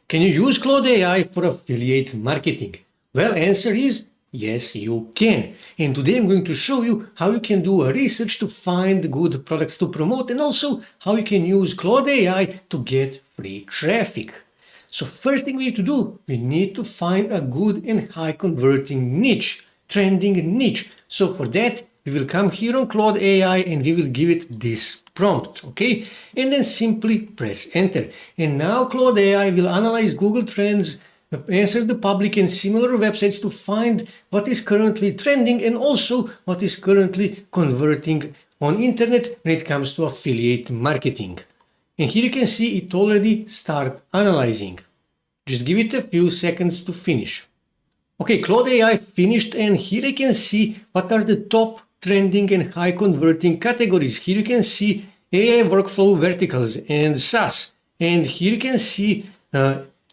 Can you use Claude AI for affiliate marketing? Well, answer is yes, you can. And today I'm going to show you how you can do a research to find good products to promote and also how you can use Claude AI to get free traffic. So first thing we need to do, we need to find a good and high converting niche, trending niche. So for that, we will come here on Claude AI and we will give it this prompt, okay? And then simply press enter. And now Claude AI will analyze Google Trends, answer the public and similar websites to find what is currently trending and also what is currently converting on internet when it comes to affiliate marketing. And here you can see it already start analyzing. Just give it a few seconds to finish. Okay, Claude AI finished and here you can see what are the top trending and high converting categories. Here you can see AI workflow verticals and SaaS. And here you can see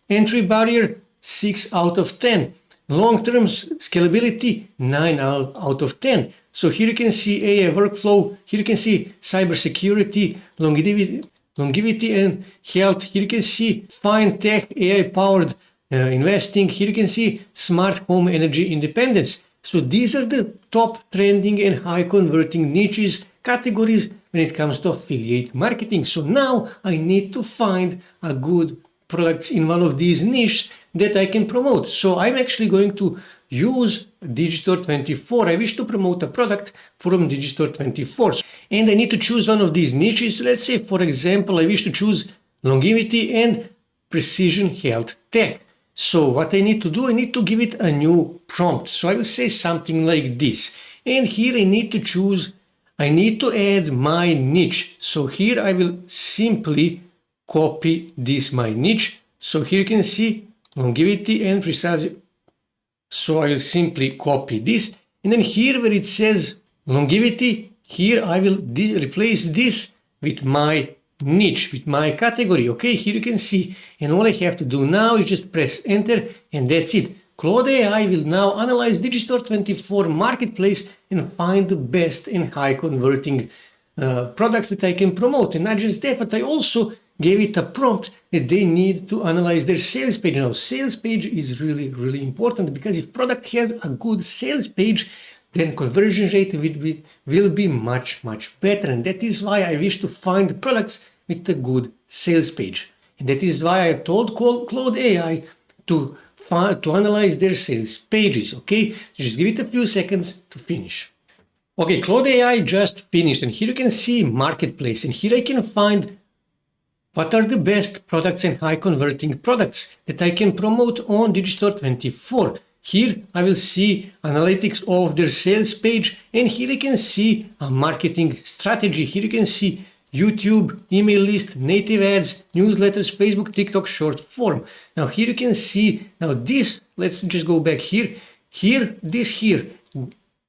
entry barrier 6 out of 10. Long-term scalability 9 out of 10. So here you can see AI workflow, here you can see cybersecurity, longevity and health. Here you can see fine tech, AI-powered investing. Here you can see smart home energy independence. So these are the top trending and high converting niches, categories when it comes to affiliate marketing. So now I need to find a good products in one of these niches that I can promote. So I'm actually going to use Digistore24. I wish to promote a product from Digistore24. And I need to choose one of these niches. Let's say, for example, I wish to choose longevity and precision health tech. So what I need to do, I need to give it a new prompt. So I will say something like this. And here I need to choose, I need to add my niche. So here I will simply copy this my niche. So here you can see longevity and precision. So I will simply copy this. And then here where it says longevity, here I will replace this with my niche, with my category. Okay, here you can see. And all I have to do now is just press enter and that's it. Claude AI will now analyze Digistore24 marketplace and find the best and high converting products that I can promote. And not just that, but I also gave it a prompt that they need to analyze their sales page. Now, sales page is really, really important because if product has a good sales page, then conversion rate will be much, much better. And that is why I wish to find products with a good sales page. And that is why I told Claude AI to analyze their sales pages, okay? Just give it a few seconds to finish. Okay, Claude AI just finished and here you can see marketplace and here I can find what are the best products and high converting products that I can promote on Digistore24. Here I will see analytics of their sales page and here you can see a marketing strategy. Here you can see YouTube, email list, native ads, newsletters, Facebook, TikTok, short form. Now here you can see, now this, let's just go back here, this here,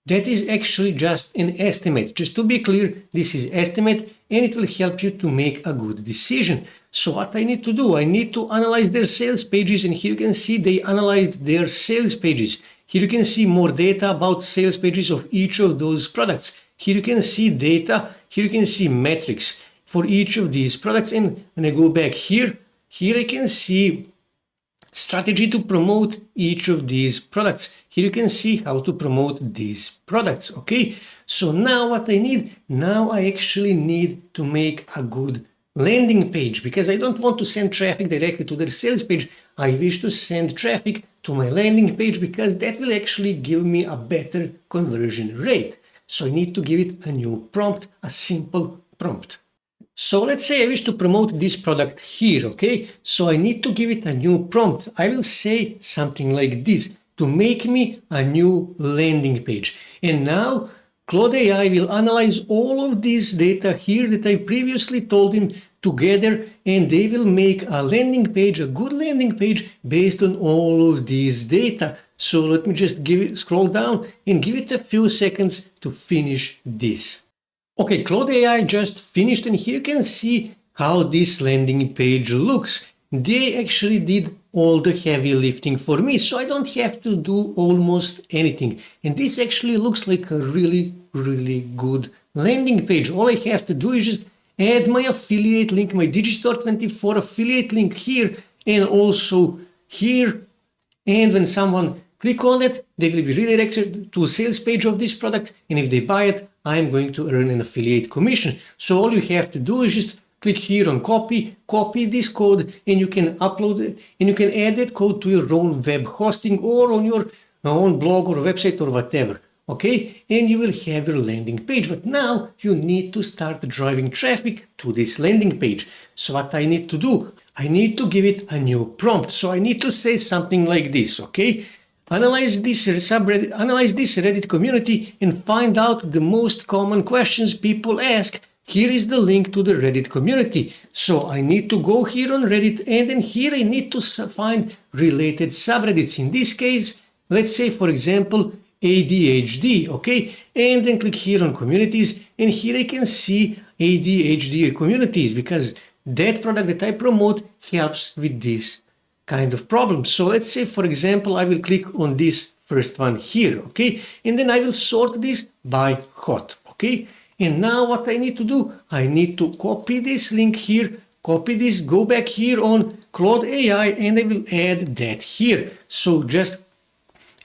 that is actually just an estimate. Just to be clear, this is estimate and it will help you to make a good decision. So what I need to do, I need to analyze their sales pages and here you can see they analyzed their sales pages. Here you can see more data about sales pages of each of those products. Here you can see data, here you can see metrics for each of these products. And when I go back here I can see strategy to promote each of these products. Here you can see how to promote these products, okay? So now what I need, now I actually need to make a good landing page because I don't want to send traffic directly to their sales page. I wish to send traffic to my landing page because that will actually give me a better conversion rate. So I need to give it a new prompt, a simple prompt. So let's say I wish to promote this product here, okay? So I need to give it a new prompt. I will say something like this to make me a new landing page. And now Claude AI will analyze all of this data here that I previously told him together and they will make a landing page, a good landing page based on all of these data. So let me just scroll down and give it a few seconds to finish this. Okay, Claude AI just finished and here you can see how this landing page looks. They actually did all the heavy lifting for me, so I don't have to do almost anything. And this actually looks like a really, really good landing page. All I have to do is just add my affiliate link, my Digistore24 affiliate link here, and also here. And when someone click on it, they will be redirected to a sales page of this product, and if they buy it, I'm going to earn an affiliate commission. So all you have to do is just click here on copy this code, and you can upload it, and you can add that code to your own web hosting or on your own blog or website or whatever. Okay, and you will have your landing page. But now you need to start driving traffic to this landing page. So what I need to do, I need to give it a new prompt. So I need to say something like this, okay? Analyze this subreddit, analyze this Reddit community and find out the most common questions people ask. Here is the link to the Reddit community. So I need to go here on Reddit, and then here I need to find related subreddits. In this case, let's say, for example, ADHD, okay? And then click here on communities, and here I can see ADHD communities because that product that I promote helps with this kind of problem. So let's say, for example, I will click on this first one here, okay? And then I will sort this by hot, okay? And now what I need to do, I need to copy this link here, copy this, go back here on Claude AI, and I will add that here. So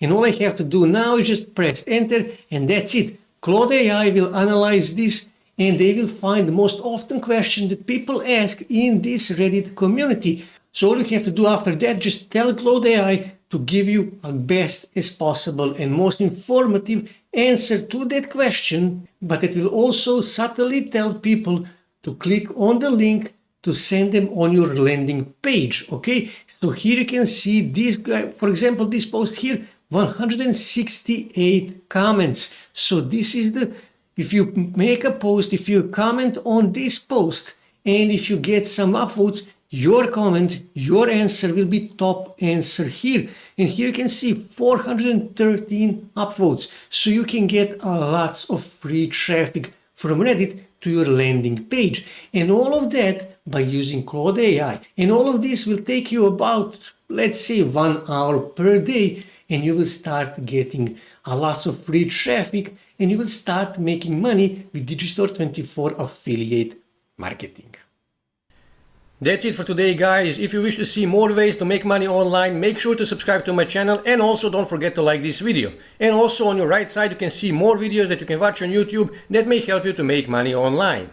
and all I have to do now is just press enter, and that's it. Claude AI will analyze this, and they will find the most often question that people ask in this Reddit community. So all you have to do after that, just tell Claude AI to give you a best as possible and most informative answer to that question, but it will also subtly tell people to click on the link to send them on your landing page, okay? So here you can see this guy, for example, this post here, 168 comments. So this is if you make a post, if you comment on this post, and if you get some upvotes, your comment, your answer will be top answer here. And here you can see 413 upvotes. So you can get lots of free traffic from Reddit to your landing page. And all of that by using Claude AI. And all of this will take you about, let's say, 1 hour per day. And you will start getting lots of free traffic, and you will start making money with Digistore24 affiliate marketing. That's it for today, guys. If you wish to see more ways to make money online, make sure to subscribe to my channel, and also don't forget to like this video. And also on your right side you can see more videos that you can watch on YouTube that may help you to make money online.